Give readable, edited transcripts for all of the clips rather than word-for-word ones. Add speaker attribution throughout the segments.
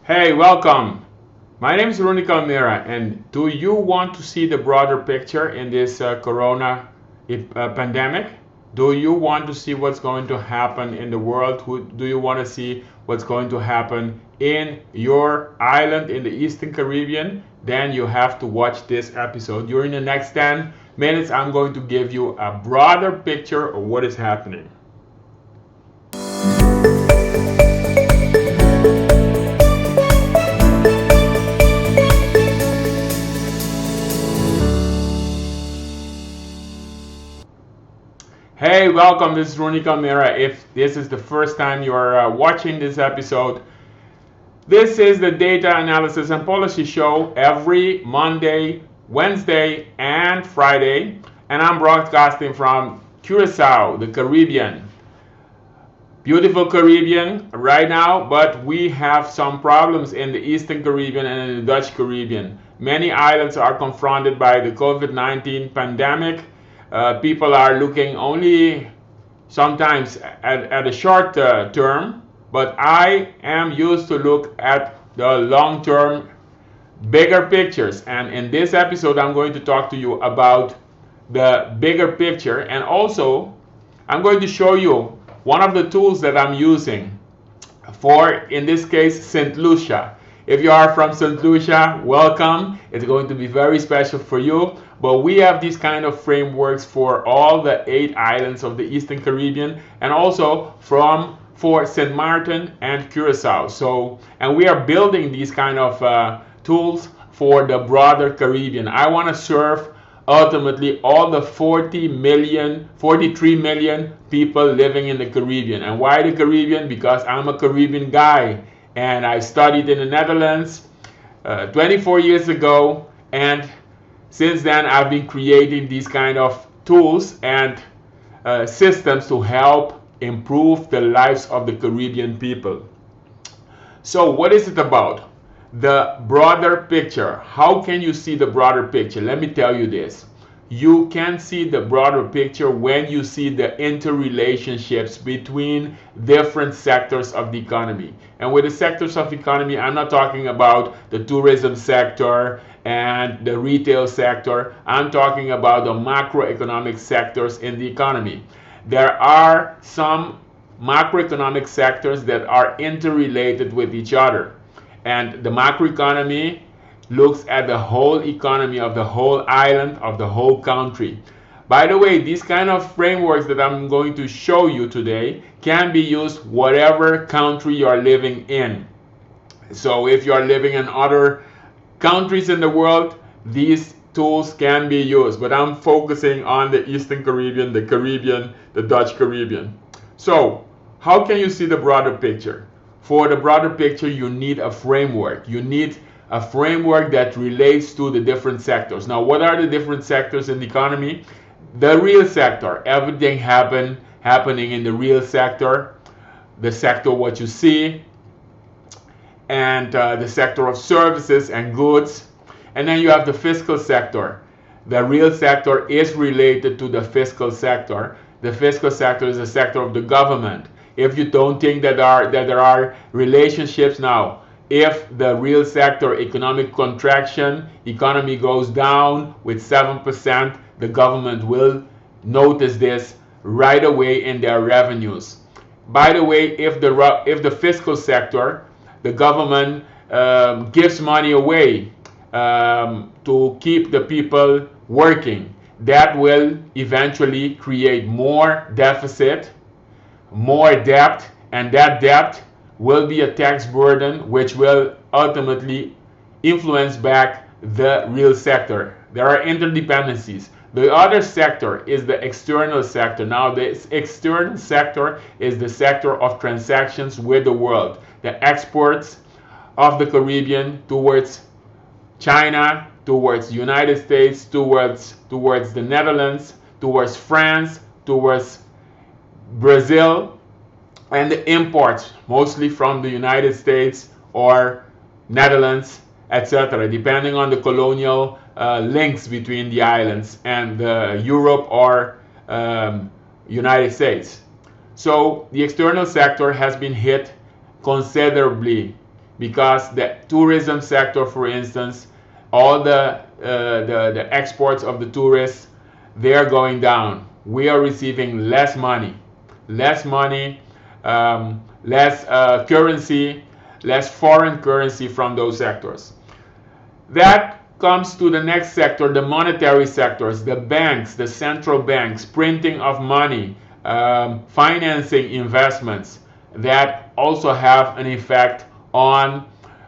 Speaker 1: Hey, welcome. My name is Rooney Calmera, and do you want to see the broader picture in this corona pandemic? Do you want to see what's going to happen in the world? Do you want to see what's going to happen in your island in the Eastern Caribbean? Then you have to watch this episode. During the next 10 minutes, I'm going to give you a broader picture of what is happening. Hey, welcome. This is Rooney Calmera. If this is the first time you are watching this episode, this is the Data Analysis and Policy Show every Monday, Wednesday, and Friday. And I'm broadcasting from Curacao, the Caribbean. Beautiful Caribbean right now, but we have some problems in the Eastern Caribbean and in the Dutch Caribbean. Many islands are confronted by the COVID-19 pandemic. People are looking only sometimes at a short term, but I am used to look at the long term, bigger pictures. And in this episode, I'm going to talk to you about the bigger picture, and also I'm going to show you one of the tools that I'm using for, in this case, St. Lucia. If you are from St. Lucia, welcome. It's going to be very special for you. But we have these kind of frameworks for all the 8 islands of the Eastern Caribbean, and also for St. Martin and Curacao. And we are building these kind of tools for the broader Caribbean. I want to serve ultimately all the 43 million people living in the Caribbean. And why the Caribbean? Because I'm a Caribbean guy, and I studied in the Netherlands 24 years ago, and since then I've been creating these kind of tools and systems to help improve the lives of the Caribbean people. So what is it about? The broader picture. How can you see the broader picture? Let me tell you this. You can see the broader picture when you see the interrelationships between different sectors of the economy. And with the sectors of the economy, I'm not talking about the tourism sector and the retail sector. I'm talking about the macroeconomic sectors in the economy. There are some macroeconomic sectors that are interrelated with each other. And the macroeconomy looks at the whole economy of the whole island, of the whole country. By the way, these kind of frameworks that I'm going to show you today can be used whatever country you are living in. So if you are living in other countries in the world, these tools can be used. But I'm focusing on the Eastern Caribbean, the Dutch Caribbean. So how can you see the broader picture? For the broader picture, you need a framework. You need a framework that relates to the different sectors. Now, what are the different sectors in the economy? The real sector, everything happening in the real sector, the sector what you see, and the sector of services and goods. And then you have the fiscal sector. The real sector is related to the fiscal sector. The fiscal sector is the sector of the government. If you don't think that there are relationships now, if the real sector economic contraction, economy goes down with 7%, the government will notice this right away in their revenues. By the way, if the fiscal sector, the government gives money away to keep the people working, that will eventually create more deficit, more debt, and that debt will be a tax burden which will ultimately influence back the real sector. There are interdependencies. The other sector is the external sector. Now, the external sector is the sector of transactions with the world. The exports of the Caribbean towards China, towards the United States, towards the Netherlands, towards France, towards Brazil, and the imports mostly from the United States or Netherlands, etc., depending on the colonial links between the islands and Europe or United States. So the external sector has been hit considerably because the tourism sector, for instance, all the exports of the tourists, they are going down. We are receiving less money, less currency, less foreign currency from those sectors. That comes to the next sector, the monetary sectors, the banks, the central banks, printing of money, financing investments, that also have an effect on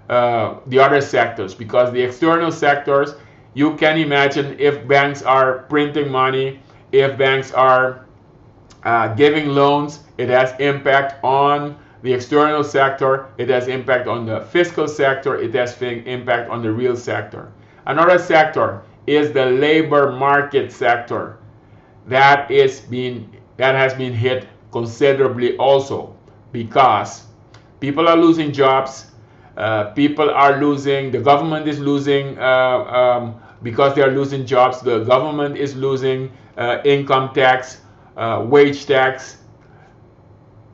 Speaker 1: the other sectors, because the external sectors, you can imagine, if banks are printing money, if banks are giving loans, it has impact on the external sector, it has impact on the fiscal sector, it has impact on the real sector. Another sector is the labor market sector. That has been hit considerably also, because people are losing jobs, people are losing, the government is losing, because they are losing jobs, the government is losing income tax, wage tax,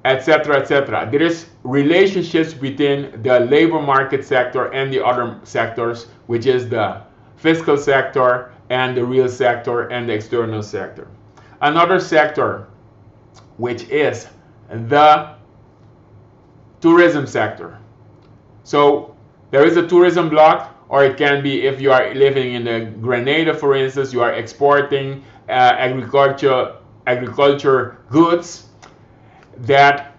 Speaker 1: etc., etc. There is relationships between the labor market sector and the other sectors, which is the fiscal sector and the real sector and the external sector. Another sector, which is the tourism sector. So there is a tourism block, or it can be, if you are living in the Grenada, for instance, you are exporting agriculture goods. That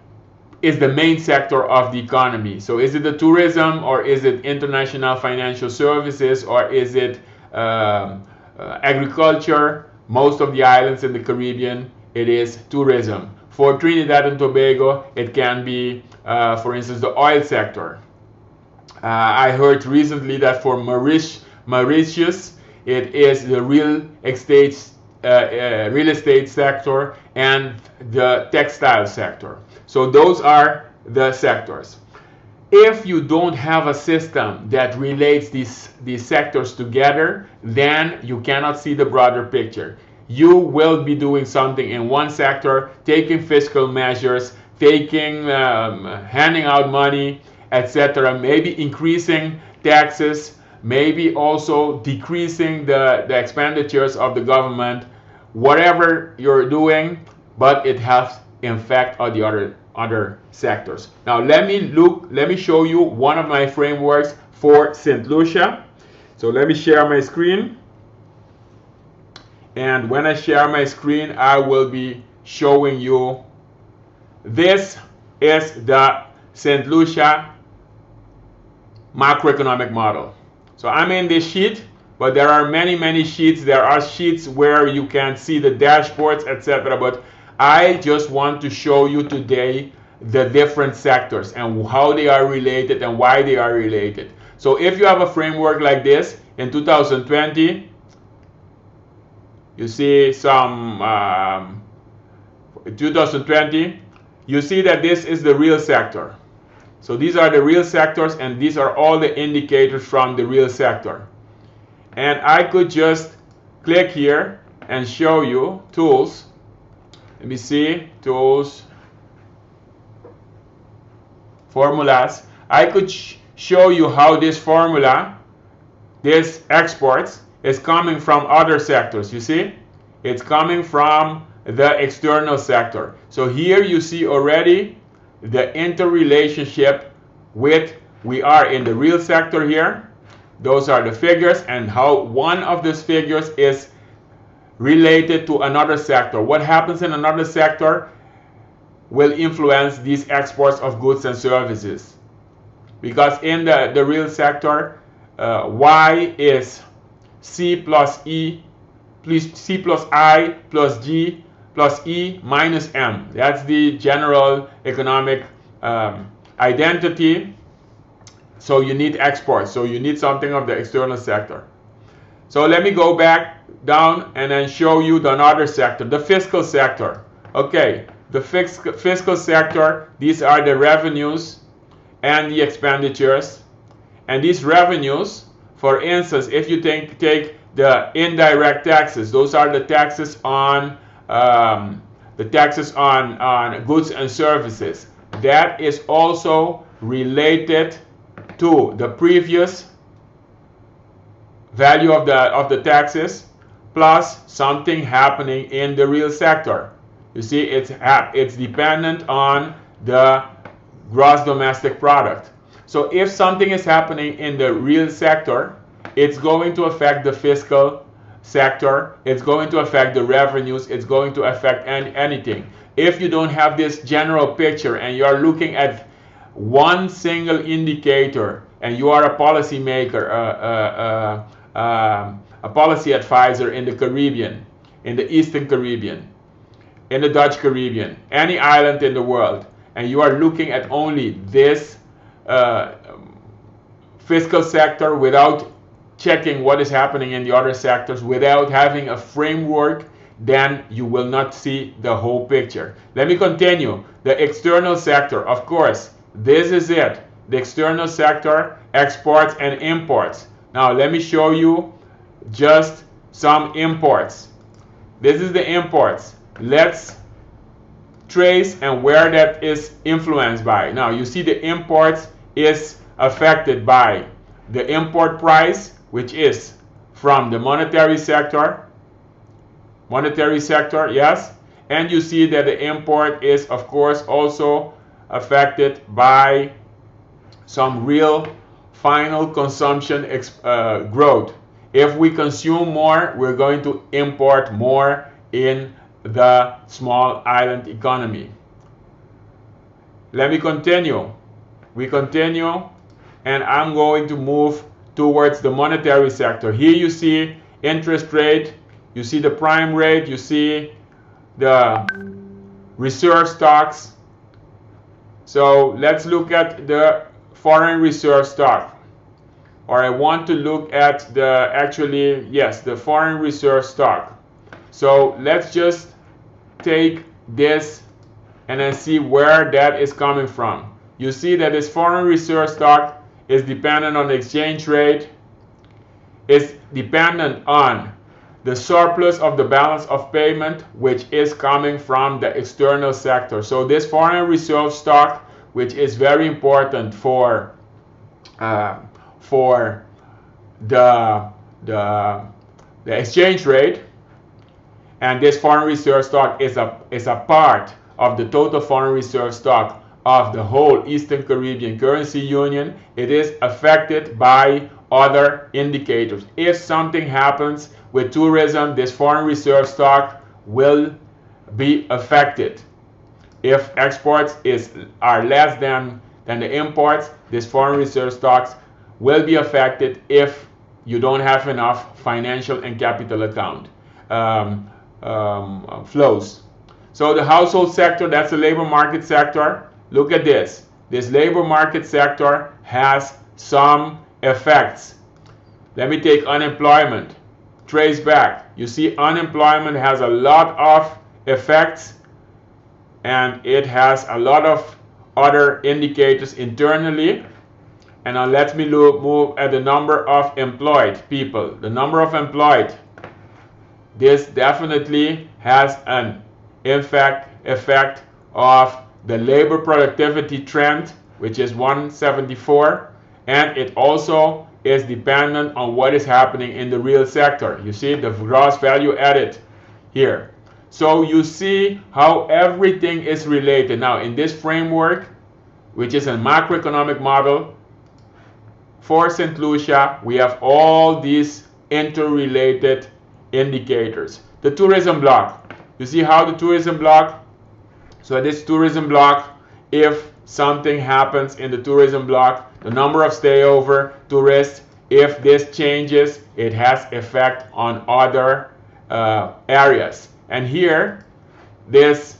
Speaker 1: is the main sector of the economy. So is it the tourism, or is it international financial services, or is it agriculture? Most of the islands in the Caribbean, it is tourism. For Trinidad and Tobago, it can be, for instance, the oil sector. I heard recently that for Mauritius, it is the real estate sector and the textile sector. So those are the sectors. If you don't have a system that relates these sectors together, then you cannot see the broader picture. You will be doing something in one sector, taking fiscal measures, handing out money, etc., maybe increasing taxes, maybe also decreasing the expenditures of the government, whatever you're doing, but it has effect on the other sectors. Now let me show you one of my frameworks for St. Lucia. So let me share my screen. And when I share my screen, I will be showing you, this is the St. Lucia macroeconomic model. So I'm in this sheet, but there are many sheets. There are sheets where you can see the dashboards, etc. But I just want to show you today the different sectors and how they are related and why they are related. So if you have a framework like this in 2020, you see some 2020, you see that this is the real sector. So these are the real sectors, and these are all the indicators from the real sector. And I could just click here and show you tools. Let me see, tools, formulas. I could show you how this formula, this exports, is coming from other sectors. You see, it's coming from the external sector. So here you see already the interrelationship with, we are in the real sector here. Those are the figures, and how one of these figures is related to another sector. What happens in another sector will influence these exports of goods and services. Because in the real sector, Y is C plus E, C plus I plus G plus E minus M. That's the general economic identity. So you need exports. So you need something of the external sector. So let me go back down and then show you another sector, the fiscal sector. Okay, the fiscal sector, these are the revenues and the expenditures. And these revenues, for instance, if you take the indirect taxes, those are the taxes on goods and services. That is also related to the previous value of the taxes plus something happening in the real sector. You see, it's dependent on the gross domestic product. So if something is happening in the real sector, it's going to affect the fiscal sector, it's going to affect the revenues, it's going to affect anything. If you don't have this general picture and you are looking at one single indicator and you are a policymaker, a policy advisor in the Caribbean, in the Eastern Caribbean, in the Dutch Caribbean, any island in the world, and you are looking at only this fiscal sector without checking what is happening in the other sectors, without having a framework, then you will not see the whole picture. Let me continue. The external sector, of course, this is it. The external sector, exports and imports. Now let me show you just some imports. This is the imports. Let's trace and where that is influenced by. Now you see the imports is affected by the import price, which is from the monetary sector, yes, and you see that the import is of course also affected by some real final consumption growth. If we consume more, we're going to import more in the small island economy. Let me continue. We continue, and I'm going to move towards the monetary sector. Here you see interest rate, you see the prime rate, you see the reserve stocks. So let's look at the foreign reserve stock. Or I want to look at the foreign reserve stock. So let's just take this and then see where that is coming from. You see that this foreign reserve stock is dependent on the exchange rate, is dependent on the surplus of the balance of payment, which is coming from the external sector. So this foreign reserve stock, which is very important for the exchange rate, and this foreign reserve stock is a part of the total foreign reserve stock of the whole Eastern Caribbean Currency Union. It is affected by other indicators. If something happens with tourism, this foreign reserve stock will be affected. If exports are less than the imports, this foreign reserve stocks will be affected if you don't have enough financial and capital account flows. So the household sector, that's the labor market sector. Look at this. This labor market sector has some effects. Let me take unemployment. Trace back. You see unemployment has a lot of effects, and it has a lot of other indicators internally. And now let me move at the number of employed people. The number of employed. This definitely has an effect of the labor productivity trend, which is 174, and it also is dependent on what is happening in the real sector. You see the gross value added here. So you see how everything is related. Now in this framework, which is a macroeconomic model for St. Lucia, we have all these interrelated indicators. The tourism block. You see how the tourism block, so this tourism block, if something happens in the tourism block, the number of stayover tourists, if this changes, it has effect on other areas. And here, this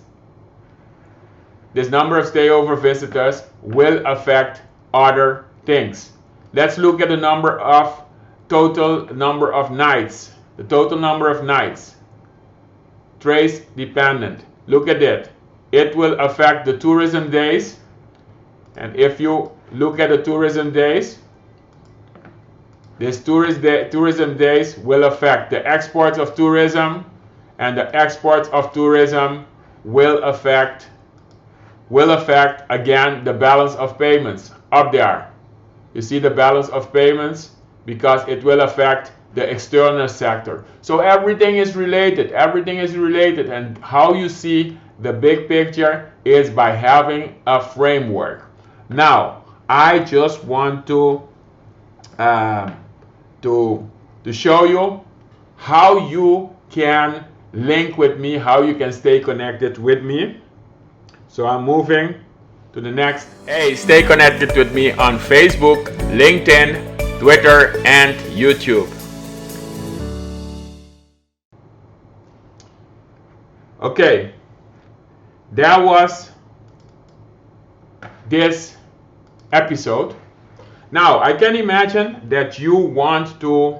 Speaker 1: number of stayover visitors will affect other things. Let's look at the total number of nights. The total number of nights. Trace dependent. Look at it. It will affect the tourism days. And if you look at the tourism days, these tourism days will affect the exports of tourism, and the exports of tourism will affect again the balance of payments up there. You see the balance of payments, because it will affect the external sector. So everything is related. Everything is related. And how you see the big picture is by having a framework. Now, I just want to show you how you can link with me, how you can stay connected with me. So I'm moving to the next. Hey, stay connected with me on Facebook, LinkedIn, Twitter, and YouTube. Okay, that was this episode. Now, I can imagine that you want to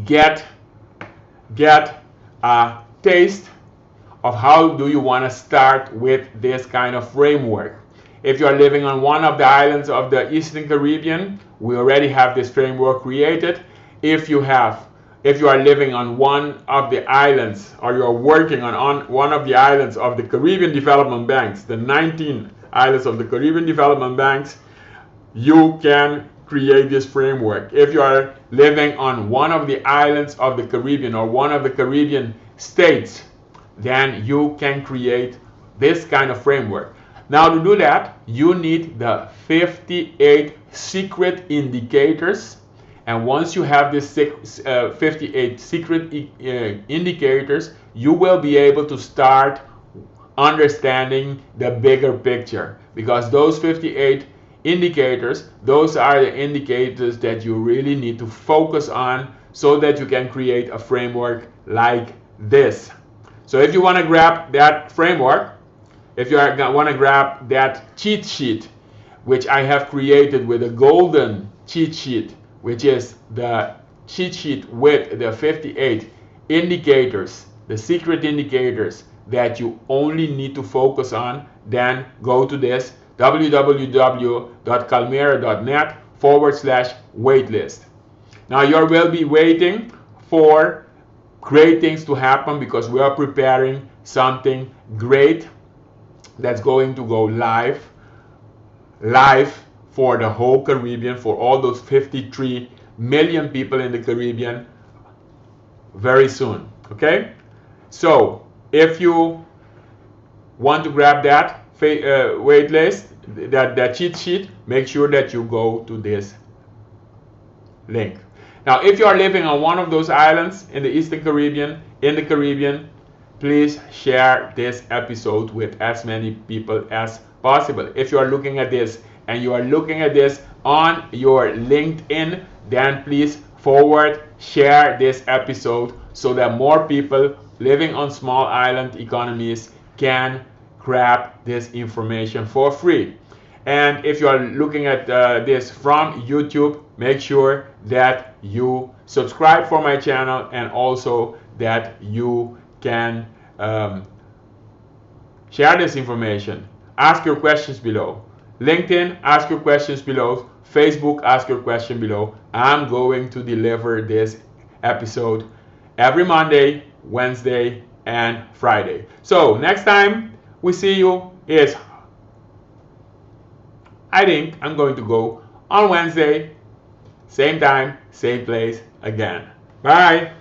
Speaker 1: get a taste of how do you want to start with this kind of framework. If you are living on one of the islands of the Eastern Caribbean, we already have this framework created. If you are living on one of the islands, or you are working on one of the islands of the Caribbean Development Banks, the 19 islands of the Caribbean Development Banks, you can create this framework. If you are living on one of the islands of the Caribbean or one of the Caribbean states, then you can create this kind of framework. Now, to do that, you need the 58 secret indicators. And once you have these 58 secret indicators, you will be able to start understanding the bigger picture. Because those 58 indicators, those are the indicators that you really need to focus on so that you can create a framework like this. So if you want to grab that framework, if you want to grab that cheat sheet, which I have created with a golden cheat sheet, which is the cheat sheet with the 58 indicators, the secret indicators that you only need to focus on, then go to this www.calmera.net/waitlist. Now you will be waiting for great things to happen, because we are preparing something great that's going to go live for the whole Caribbean, for all those 53 million people in the Caribbean very soon. Okay, so if you want to grab that waitlist, that cheat sheet, make sure that you go to this link. Now, if you are living on one of those islands in the Eastern Caribbean, please share this episode with as many people as possible. If you are looking at this and you are looking at this on your LinkedIn, then please share this episode so that more people living on small island economies can grab this information for free. And if you are looking at this from YouTube, make sure that you subscribe for my channel, and also that you can share this information. Ask your questions below. LinkedIn, ask your questions below. Facebook, ask your question below. I'm going to deliver this episode every Monday, Wednesday, and Friday. So next time we see you is, I think I'm going to go on Wednesday, same time, same place again. Bye.